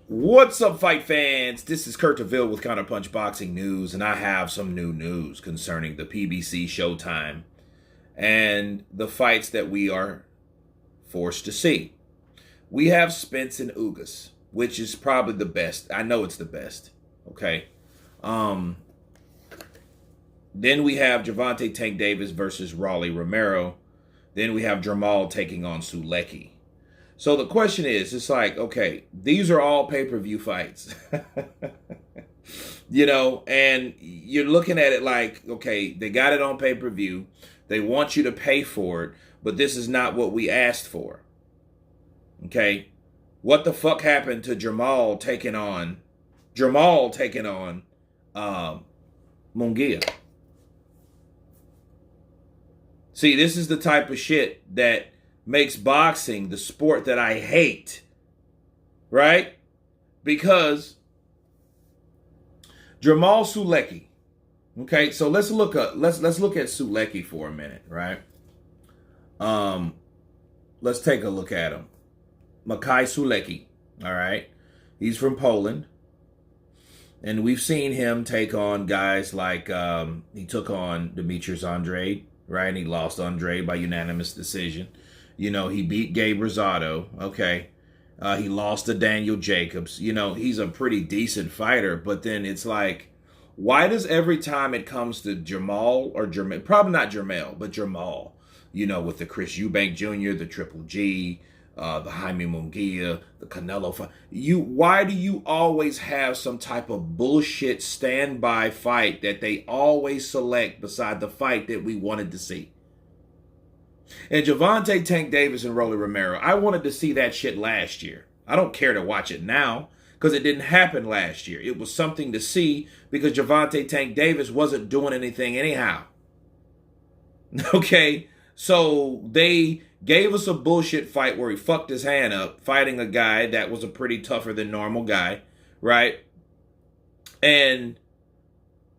What's up, fight fans? This is Kurt DeVille with Counterpunch Boxing News, and I have some new news concerning the PBC Showtime and the fights that we are forced to see. We have Spence and Ugas, which is probably the best. I know it's the best. Okay. Then we have Gervonta Tank Davis versus Rolly Romero. Then we have Jermall taking on Sulecki. So the question is, it's like, okay, these are all pay-per-view fights. You know, and you're looking at it like, okay, they got it on pay-per-view. They want you to pay for it, but this is not what we asked for. Okay? What the fuck happened to Jermall taking on Munguia? See, this is the type of shit that makes boxing the sport that I hate, right? Because Jermall Sulecki. Okay, so let's look at Sulecki for a minute, right? Let's take a look at him. Meciej Sulecki, all right? He's from Poland. And we've seen him take on guys like, he took on Demetrius Andrade, right? And he lost Andrade by unanimous decision. You know, he beat Gabe Rosado, okay? He lost to Daniel Jacobs. You know, he's a pretty decent fighter, but then it's like, why does every time it comes to Jermall or Jermall, probably not Jermall, but Jermall, you know, with the Chris Eubank Jr., the Triple G, the Jaime Munguia, the Canelo fight, why do you always have some type of bullshit standby fight that they always select beside the fight that we wanted to see? And Gervonta Tank Davis and Rolly Romero, I wanted to see that shit last year. I don't care to watch it now because it didn't happen last year. It was something to see because Gervonta Tank Davis wasn't doing anything anyhow. Okay, so they gave us a bullshit fight where he fucked his hand up fighting a guy that was a pretty tougher than normal guy, right? And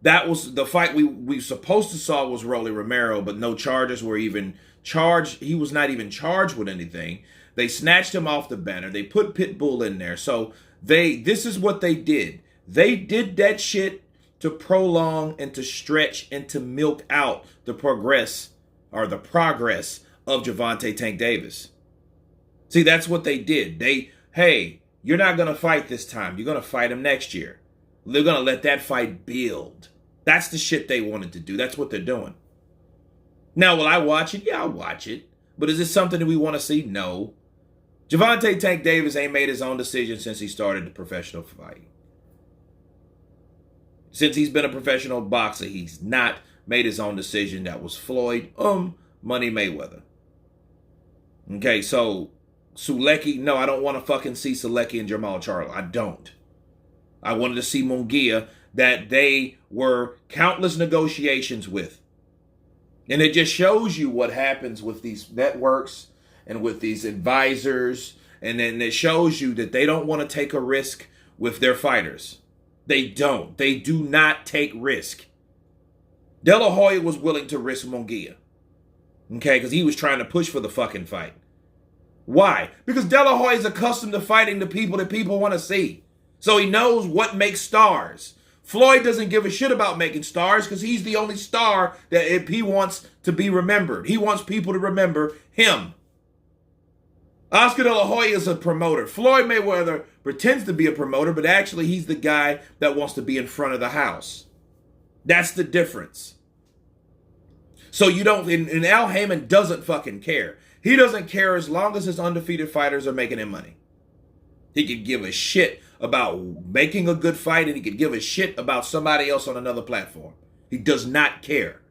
that was the fight we supposed to saw was Rolly Romero, but no charges were even charged. He was not even charged with anything. They snatched him off the banner. They put Pitbull in there. So this is what they did. They did that shit to prolong and to stretch and to milk out the progress of Gervonta Tank Davis. See, that's what they did. Hey, you're not going to fight this time. You're going to fight him next year. They're going to let that fight build. That's the shit they wanted to do. That's what they're doing. Now, will I watch it? Yeah, I'll watch it. But is this something that we want to see? No. Gervonta Tank Davis ain't made his own decision since he started the professional fight. Since he's been a professional boxer, he's not made his own decision. That was Floyd, Money Mayweather. Okay, so Sulecki, no, I don't want to fucking see Sulecki and Jermall Charlo. I don't. I wanted to see Munguia that they were countless negotiations with. And it just shows you what happens with these networks and with these advisors. And then it shows you that they don't want to take a risk with their fighters. They don't. They do not take risk. De La Hoya was willing to risk Munguia. Okay, because he was trying to push for the fucking fight. Why? Because De La Hoya is accustomed to fighting the people that people want to see. So he knows what makes stars. Floyd doesn't give a shit about making stars because he's the only star that if he wants to be remembered. He wants people to remember him. Oscar De La Hoya is a promoter. Floyd Mayweather pretends to be a promoter, but actually he's the guy that wants to be in front of the house. That's the difference. So you don't, and Al Heyman doesn't fucking care. He doesn't care as long as his undefeated fighters are making him money. He could give a shit about making a good fight, and he could give a shit about somebody else on another platform. He does not care.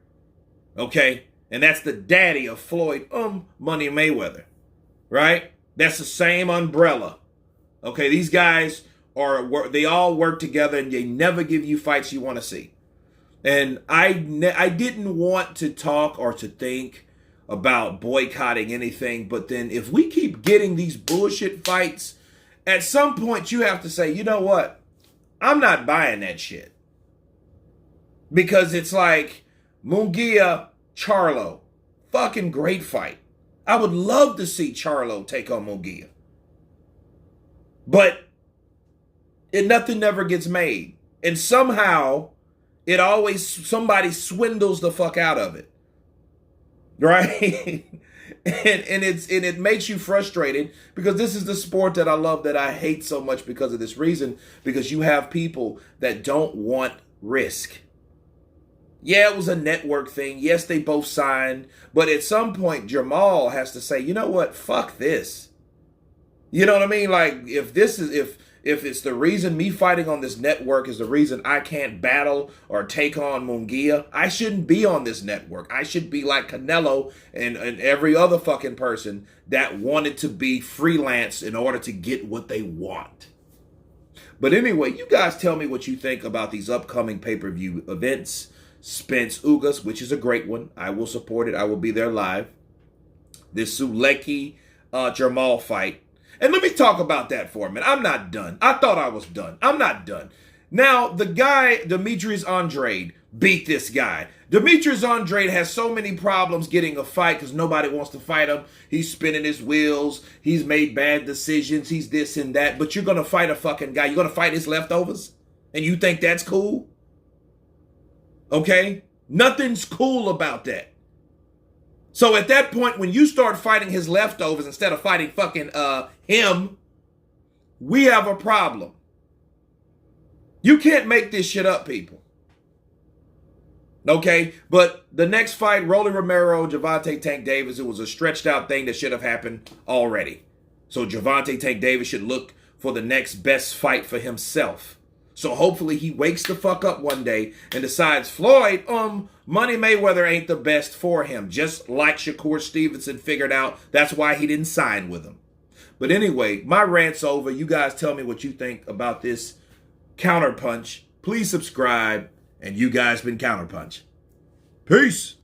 Okay? And that's the daddy of Floyd, Money Mayweather. Right? That's the same umbrella. Okay, these guys they all work together, and they never give you fights you want to see. And I didn't want to talk or to think about boycotting anything, but then if we keep getting these bullshit fights, at some point you have to say, you know what? I'm not buying that shit. Because it's like Munguia, Charlo. Fucking great fight. I would love to see Charlo take on Munguia. But nothing never gets made. And somehow somebody swindles the fuck out of it. Right? and it makes you frustrated because this is the sport that I love, that I hate so much because of this reason, because you have people that don't want risk. Yeah, it was a network thing. Yes, they both signed, but at some point Jermall has to say, you know what? Fuck this. You know what I mean? Like, if it's the reason me fighting on this network is the reason I can't battle or take on Munguia, I shouldn't be on this network. I should be like Canelo and every other fucking person that wanted to be freelance in order to get what they want. But anyway, you guys tell me what you think about these upcoming pay-per-view events. Spence Ugas, which is a great one. I will support it. I will be there live. This Sulecki Jermall fight. And let me talk about that for a minute. I'm not done. I thought I was done. I'm not done. Now, the guy, Demetrius Andrade, beat this guy. Demetrius Andrade has so many problems getting a fight because nobody wants to fight him. He's spinning his wheels. He's made bad decisions. He's this and that. But you're going to fight a fucking guy. You're going to fight his leftovers? And you think that's cool? Okay? Nothing's cool about that. So at that point, when you start fighting his leftovers instead of fighting fucking him, we have a problem. You can't make this shit up, people. Okay? But the next fight, Rolly Romero, Gervonta Tank Davis, it was a stretched out thing that should have happened already. So Gervonta Tank Davis should look for the next best fight for himself. So hopefully he wakes the fuck up one day and decides Floyd, Money Mayweather ain't the best for him. Just like Shakur Stevenson figured out that's why he didn't sign with him. But anyway, my rant's over. You guys tell me what you think about this Counterpunch. Please subscribe. And you guys been Counterpunch. Peace.